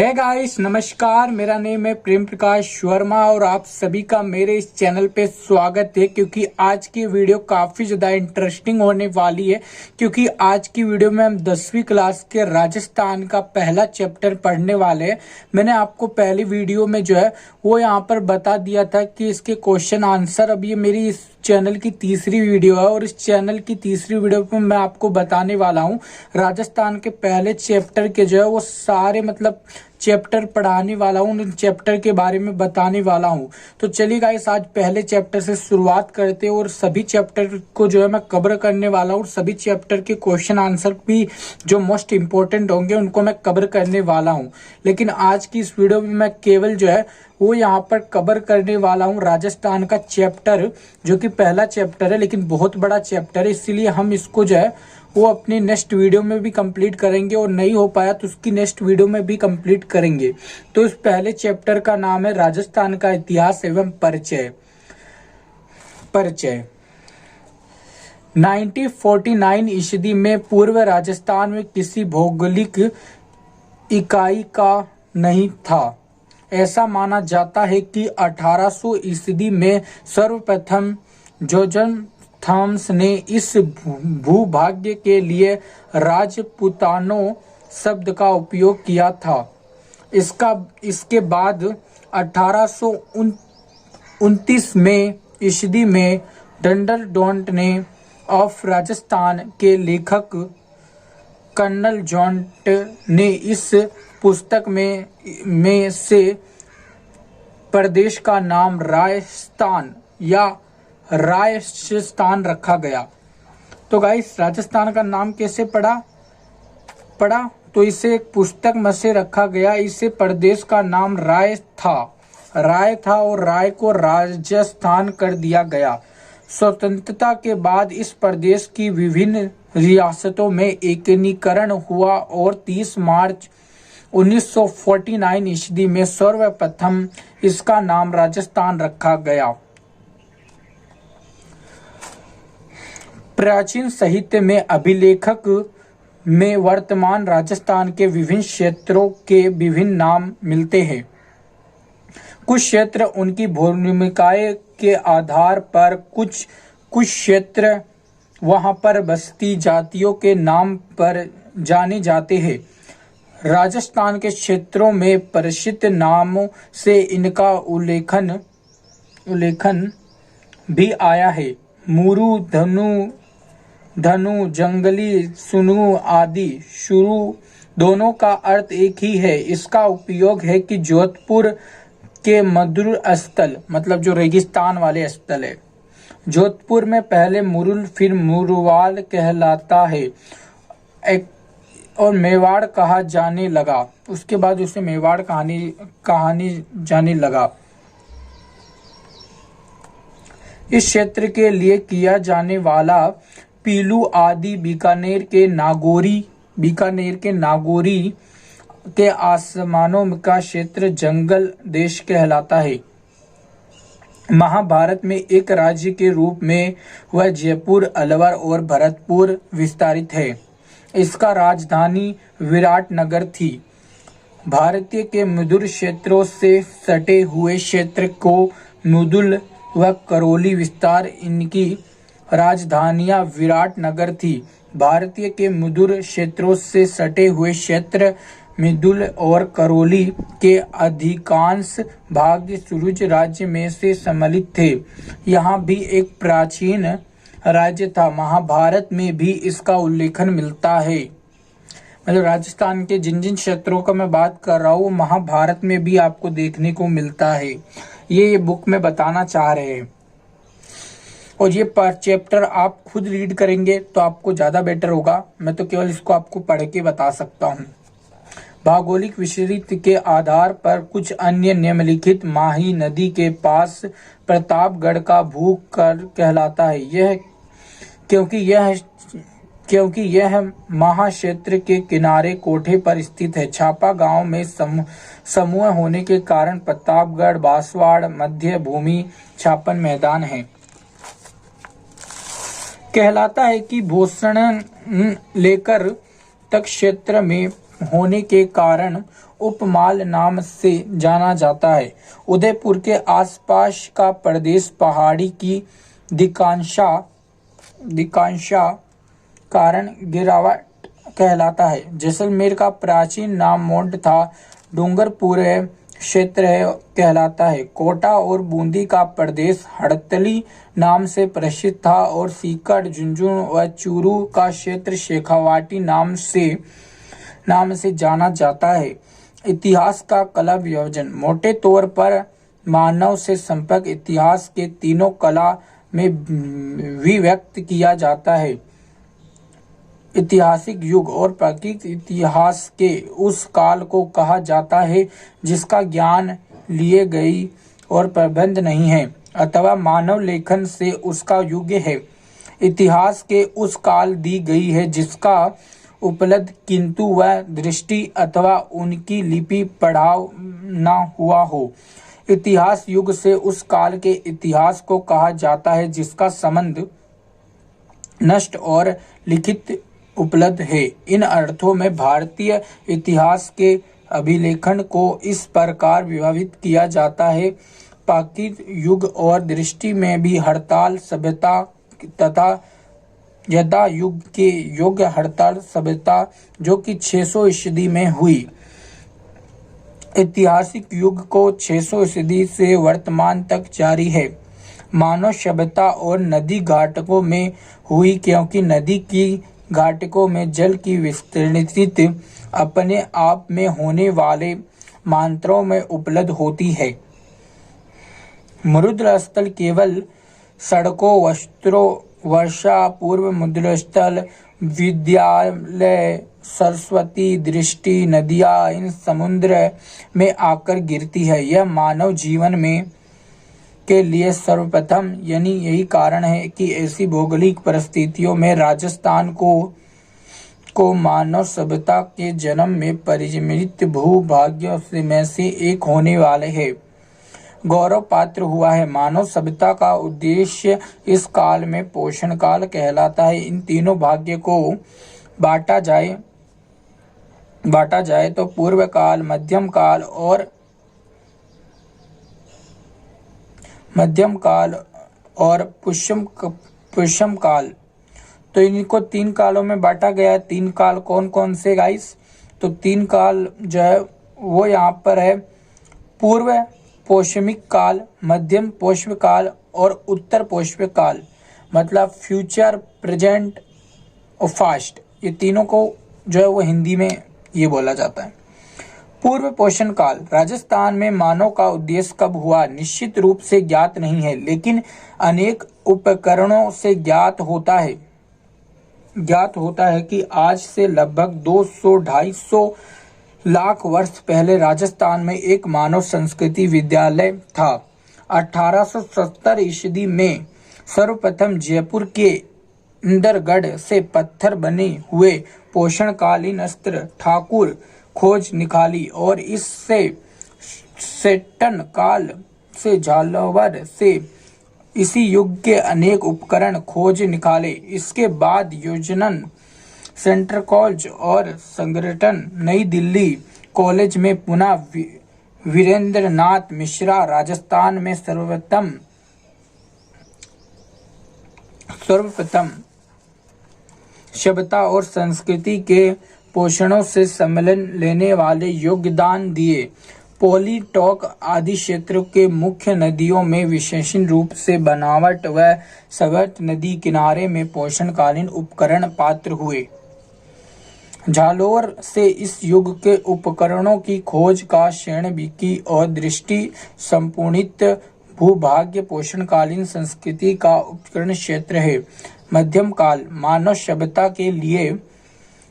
है गाइस, नमस्कार। मेरा नेम है प्रेम प्रकाश वर्मा और आप सभी का मेरे इस चैनल पे स्वागत है। क्योंकि आज की वीडियो काफी ज्यादा इंटरेस्टिंग होने वाली है। क्योंकि आज की वीडियो में हम 10वीं क्लास के राजस्थान का पहला चैप्टर पढ़ने वाले हैं। मैंने आपको पहली वीडियो में जो है वो यहाँ पर बता दिया था कि इसके क्वेश्चन आंसर। अब ये मेरी इस चैनल की तीसरी वीडियो है और इस चैनल की तीसरी वीडियो पे मैं आपको बताने वाला हूँ राजस्थान के पहले चैप्टर के जो है वो सारे चैप्टर पढ़ाने वाला हूँ, उन चैप्टर के बारे में बताने वाला हूँ। तो चलिए गाइस, आज पहले चैप्टर से शुरुआत करते हैं और सभी चैप्टर को जो है मैं कवर करने वाला हूँ। सभी चैप्टर के क्वेश्चन आंसर भी जो मोस्ट इंपॉर्टेंट होंगे उनको मैं कवर करने वाला हूँ। लेकिन आज की इस वीडियो में मैं केवल जो है वो यहाँ पर कवर करने वाला हूँ राजस्थान का चैप्टर, जो कि पहला चैप्टर है लेकिन बहुत बड़ा चैप्टर है। इसीलिए हम इसको जो है वो अपनी नेक्स्ट वीडियो में भी कंप्लीट करेंगे और नहीं हो पाया तो उसकी नेक्स्ट वीडियो में भी कंप्लीट करेंगे। तो इस पहले चैप्टर का नाम है राजस्थान का इतिहास एवं परिचय। 1949 ईस्वी में पूर्व राजस्थान में किसी भौगोलिक इकाई का नहीं था। ऐसा माना जाता है कि 1800 ईस्वी में सर्वप्रथम जोजन थॉमस ने इस भूभाग्य के लिए राजपुतानो शब्द का उपयोग किया था। इसके बाद 1829 में ईस्वी में डंडल डोंट ने ऑफ राजस्थान के लेखक कर्नल जॉन्ट ने इस पुस्तक में से प्रदेश का नाम राजस्थान या राजस्थान रखा गया। तो गाइस, राजस्थान का नाम कैसे पड़ा तो इसे एक पुस्तक में से रखा गया। इसे प्रदेश का नाम राय था और राय को राजस्थान कर दिया गया। स्वतंत्रता के बाद इस प्रदेश की विभिन्न रियासतों में एकीकरण हुआ और 30 मार्च 1949 ईस्वी में सर्वप्रथम इसका नाम राजस्थान रखा गया। प्राचीन साहित्य में अभिलेखक में वर्तमान राजस्थान के विभिन्न क्षेत्रों के विभिन्न नाम मिलते हैं। कुछ क्षेत्र उनकी भूमिकाएं के आधार पर, कुछ क्षेत्र वहां पर बसती जातियों के नाम पर जाने जाते हैं। राजस्थान के क्षेत्रों में प्रसिद्ध नामों से इनका उल्लेखन भी आया है। मुरु, धनु, जंगली, सुनु आदि। शुरू दोनों का अर्थ एक ही है। इसका उपयोग है कि जोधपुर के मधुर स्थल, मतलब जो रेगिस्तान वाले स्थल है, जोधपुर में पहले मुरुल फिर मुरवाल कहलाता है और मेवाड़ कहा जाने लगा। उसके बाद उसे मेवाड़ कहानी जाने लगा। इस क्षेत्र के लिए किया जाने वाला पीलू आदि बीकानेर के नागौरी के आसमानों का क्षेत्र जंगल देश कहलाता है। महाभारत में एक राज्य के रूप में वह जयपुर, अलवर और भरतपुर विस्तारित है। इसका राजधानी विराटनगर थी। भारतीय के मृदुल क्षेत्रों से सटे हुए क्षेत्र को मुदुल व करौली विस्तार इनकी राजधानियां विराटनगर थी। भारतीय के मृदुल क्षेत्रों से सटे हुए क्षेत्र मिदुल और करौली के अधिकांश भाग सुरुज राज्य में से सम्मिलित थे। यहाँ भी एक प्राचीन राज्य था। महाभारत में भी इसका उल्लेखन मिलता है। मतलब राजस्थान के जिन जिन क्षेत्रों का मैं बात कर रहा हूँ महाभारत में भी आपको देखने को मिलता है। ये बुक में बताना चाह रहे हैं। और ये चैप्टर आप खुद रीड करेंगे तो आपको ज्यादा बेटर होगा। मैं तो केवल इसको आपको पढ़ के बता सकता हूँ। भौगोलिक विस्तृति के आधार पर कुछ अन्य निम्नलिखित माही नदी के पास प्रतापगढ़ का भू कहलाता है। यह क्योंकि यह महाक्षेत्र के किनारे कोठे पर स्थित है। छापा गांव में समूह होने के कारण प्रतापगढ़, बांसवाड़, मध्य भूमि, छापन मैदान है। कहलाता है कि भूषण लेकर तक क्षेत्र में होने के कारण उपमाल नाम से जाना जाता है। उदयपुर के आसपास का प्रदेश पहाड़ी की दिकांशा कारण गिरावट कहलाता है। जैसलमेर का प्राचीन नाम मोंट था। डूंगरपुर क्षेत्र कहलाता है। कोटा और बूंदी का प्रदेश हड़तली नाम से प्रसिद्ध था और सीकर, झुंझुनू व चूरू का क्षेत्र शेखावाटी नाम से जाना जाता है। इतिहास का कला विभाजन। मोटे तौर पर मानव से संपर्क इतिहास के तीनों कला में विभक्त किया जाता है। ऐतिहासिक युग और प्राकृतिक इतिहास के उस काल को कहा जाता है जिसका ज्ञान लिए गई और प्रबंध नहीं है अथवा मानव लेखन से उसका युग है। इतिहास के उस काल दी गई है जिसका उपलब्ध किंतु वह दृष्टि अथवा उनकी लिपि पढ़ाव न हुआ हो। इतिहास युग से उस काल के इतिहास को कहा जाता है जिसका संबंध नष्ट और लिखित उपलब्ध है। इन अर्थों में भारतीय इतिहास के अभिलेखन को इस प्रकार विभाजित किया जाता है। प्राकृतिक युग और दृष्टि में भी हड़ताल सभ्यता तथा यदा युग के योग हड़ताल सभ्यता जो कि 600 ईस्वी में हुई। ऐतिहासिक युग को 600 ईस्वी से वर्तमान तक जारी है। मानव सभ्यता और नदी घाटों में हुई क्योंकि नदी की घाटों में जल की विस्तृति अपने आप में होने वाले मात्राओं में उपलब्ध होती है। मरुस्थल केवल सड़कों, वस्त्रों, वर्षा पूर्व मरुस्थल, विद्यालय, सरस्वती, दृष्टि, नदियाँ इन समुद्र में आकर गिरती है। यह मानव जीवन में के लिए सर्वप्रथम यानी यही कारण है कि ऐसी भौगोलिक परिस्थितियों में राजस्थान को मानव सभ्यता के जन्म में परिमित भूभाग्य में से एक होने वाले है गौरव पात्र हुआ है। मानव सभ्यता का उद्देश्य इस काल में पोषण काल कहलाता है। इन तीनों भाग्य को बांटा जाए तो पूर्व काल, मध्यम काल और पुष्यम काल। तो इनको 3 कालों में बांटा गया है। 3 काल कौन कौन से गाइस? तो 3 काल जो है वो यहाँ पर है पूर्व पौष्यमिक काल, मध्यम पौष्य काल और उत्तर पौष्य काल। मतलब फ्यूचर, प्रेजेंट और फास्ट, ये तीनों को जो है वो हिंदी में ये बोला जाता है। पूर्व पोषण काल। राजस्थान में मानव का उद्देश्य कब हुआ निश्चित रूप से ज्ञात नहीं है, लेकिन अनेक उपकरणों से ज्ञात होता है कि आज से लगभग 200-250 लाख वर्ष पहले राजस्थान में एक मानव संस्कृति विद्यालय था। 1870 ईस्वी में सर्वप्रथम जयपुर के इंदरगढ़ से पत्थर बने हुए पोषणकालीन अस्त्र ठाकुर खोज निकाली और इससे सेटन काल से झालावर से इसी युग के अनेक उपकरण खोज निकाले। इसके बाद योजनन सेंट्रल कॉलेज और संगठन नई दिल्ली कॉलेज में पुनः वीरेंद्रनाथ मिश्रा राजस्थान में सर्वप्रथम सभ्यता और संस्कृति के पोषणों से सम्मेलन लेने वाले योगदान दिए। पॉलीटॉक आदि क्षेत्रों के मुख्य नदियों में विशेष रूप से बनावट व सघट नदी किनारे में पोषणकालीन उपकरण पात्र हुए। जालोर से इस युग के उपकरणों की खोज का क्षण की और दृष्टि संपूर्णित भूभाग्य पोषणकालीन संस्कृति का उपकरण क्षेत्र है। मध्यम काल। मानव सभ्यता के लिए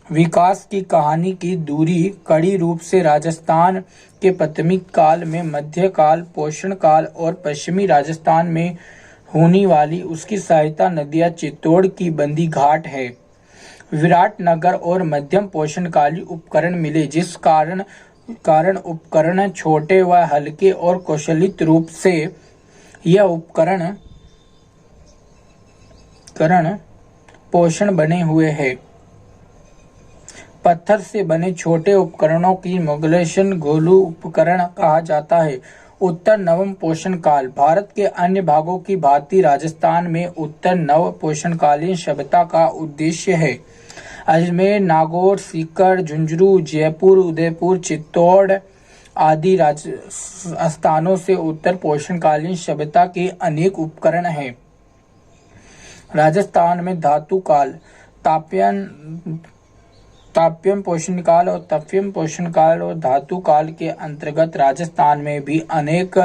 विकास की कहानी की दूरी कड़ी रूप से राजस्थान के प्राथमिक काल में, मध्य काल, पोषण काल और पश्चिमी राजस्थान में होने वाली उसकी सहायता नदियां चित्तौड़ की बंदी घाट है। विराटनगर और मध्यम पोषणकालीन उपकरण मिले, जिस कारण उपकरण छोटे व हल्के और कौशलित रूप से यह उपकरण पोषण बने हुए हैं। पत्थर से बने छोटे उपकरणों की मोगुलेशन गोलू उपकरण कहा जाता है। उत्तर नवम पोषण काल। भारत के अन्य भागों की भांति राजस्थान में उत्तर नव पोषणकालीन सभ्यता का उद्देश्य है। अजमेर, नागौर, सीकर, झुंझुनू, जयपुर, उदयपुर, चित्तौड़ आदि स्थानों से उत्तर पोषणकालीन सभ्यता के अनेक उपकरण हैं। राजस्थान में धातु काल, ताप्यम पोषण काल और तप्यम पोषण काल और धातु काल के अंतर्गत राजस्थान में भी अनेक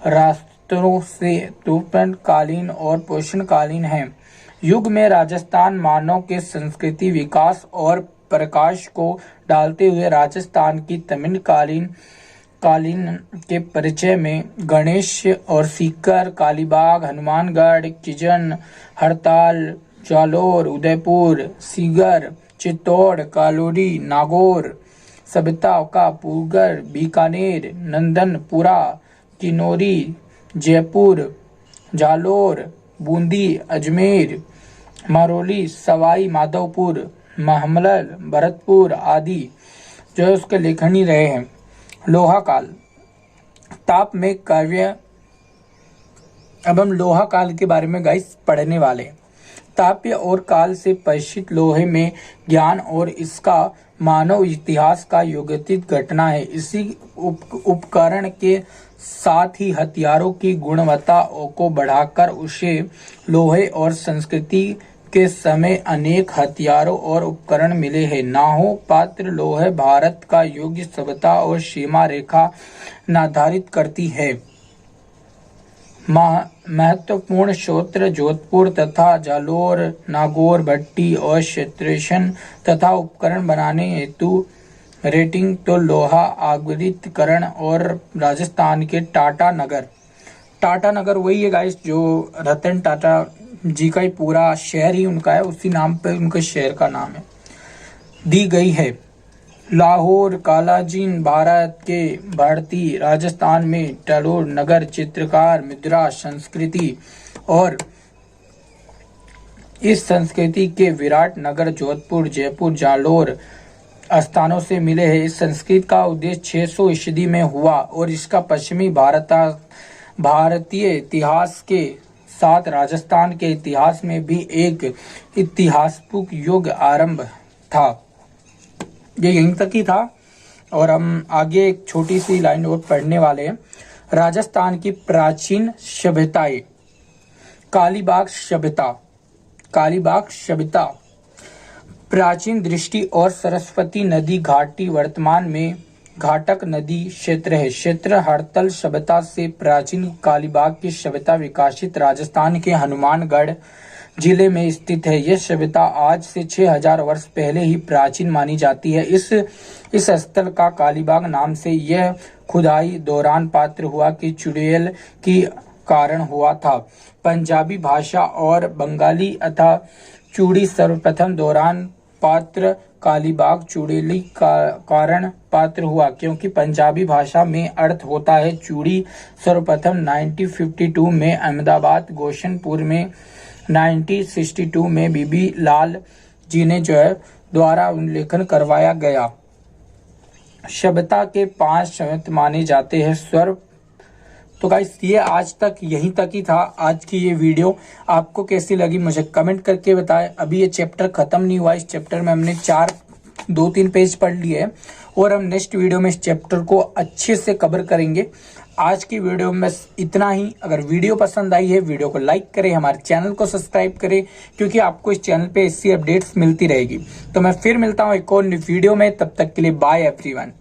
रास्तों से ताप्यकालीन और पोषणकालीन हैं। युग में राजस्थान मानव के संस्कृति विकास और प्रकाश को डालते हुए राजस्थान की तमिलकालीन के परिचय में गणेश और सीकर, कालीबाग, हनुमानगढ़, किजन, हड़ताल, जालोर, उदयपुर, सीगर, चित्तौड़, कालोरी, नागौर सभ्यता का पुरगढ़, बीकानेर, नंदनपुरा, किन्नौरी, जयपुर, जालोर, बूंदी, अजमेर, मरौली, सवाई माधोपुर, महमल, भरतपुर आदि जो है उसके लेखनी रहे हैं। लोहा काल। ताप में काव्य। अब हम लोहा काल के बारे में गाइस पढ़ने वाले हैं। ताप्य और काल से परिचित लोहे में ज्ञान और इसका मानव इतिहास का योगित घटना है। इसी उपकरण के साथ ही हथियारों की गुणवत्ता को बढ़ाकर उसे लोहे और संस्कृति के समय अनेक हथियारों और उपकरण मिले हैं। नाहों पात्र लोहे भारत का युग सभ्यता और सीमा रेखा निर्धारित करती है। महत्वपूर्ण स्रोत जोधपुर तथा जालोर, नागौर, भट्टी और क्षेत्रेशन तथा उपकरण बनाने हेतु रेटिंग तो लोहा आगृतकरण और राजस्थान के टाटा नगर वही है गाइस जो रतन टाटा जी का ही पूरा शहर ही उनका है, उसी नाम पे उनके शहर का नाम है, दी गई है। लाहौर, कालाजीन भारत के भारतीय राजस्थान में टलोर नगर चित्रकार मुद्रा संस्कृति और इस संस्कृति के विराट नगर जोधपुर, जयपुर, जालोर स्थानों से मिले हैं। इस संस्कृत का उद्देश्य 600 ईस्वी में हुआ और इसका पश्चिमी भारतीय इतिहास के साथ राजस्थान के इतिहास में भी एक ऐतिहासिक युग आरंभ था। ये यहीं तक ही था और हम आगे एक छोटी सी लाइन और पढ़ने वाले हैं। राजस्थान की प्राचीन सभ्यताएं। कालीबाग सभ्यता प्राचीन दृष्टि और सरस्वती नदी घाटी वर्तमान में घाटक नदी क्षेत्र है। क्षेत्र हड़तल सभ्यता से प्राचीन कालीबाग की सभ्यता विकसित राजस्थान के हनुमानगढ़ जिले में स्थित है। यह सभ्यता आज से 6000 वर्ष पहले ही प्राचीन मानी जाती है। इस स्थल का कालीबाग नाम से यह खुदाई दौरान पात्र हुआ कि चुड़ैल की कारण हुआ था। पंजाबी भाषा और बंगाली अथवा चूड़ी सर्वप्रथम दौरान पात्र कालीबाग चुड़ैली का कारण पात्र हुआ, क्योंकि पंजाबी भाषा में अर्थ होता है चूड़ी। सर्वप्रथम 1952 में अहमदाबाद गोशनपुर में 1962 में बीबी लाल जी ने जो है द्वारा उल्लेखन करवाया गया। सभ्यता के 5 संवत माने जाते हैं। स्वर तो गाइस ये आज तक यहीं तक ही था। आज की ये वीडियो आपको कैसी लगी मुझे कमेंट करके बताएं। अभी ये चैप्टर खत्म नहीं हुआ। इस चैप्टर में हमने 2-3 पेज पढ़ लिए हैं और हम नेक्स्ट वीडियो में इस चैप्टर को अच्छे से कवर करेंगे। आज की वीडियो में बस इतना ही। अगर वीडियो पसंद आई है वीडियो को लाइक करें, हमारे चैनल को सब्सक्राइब करें, क्योंकि आपको इस चैनल पे ऐसी अपडेट्स मिलती रहेगी। तो मैं फिर मिलता हूँ एक और वीडियो में, तब तक के लिए बाय एवरीवन।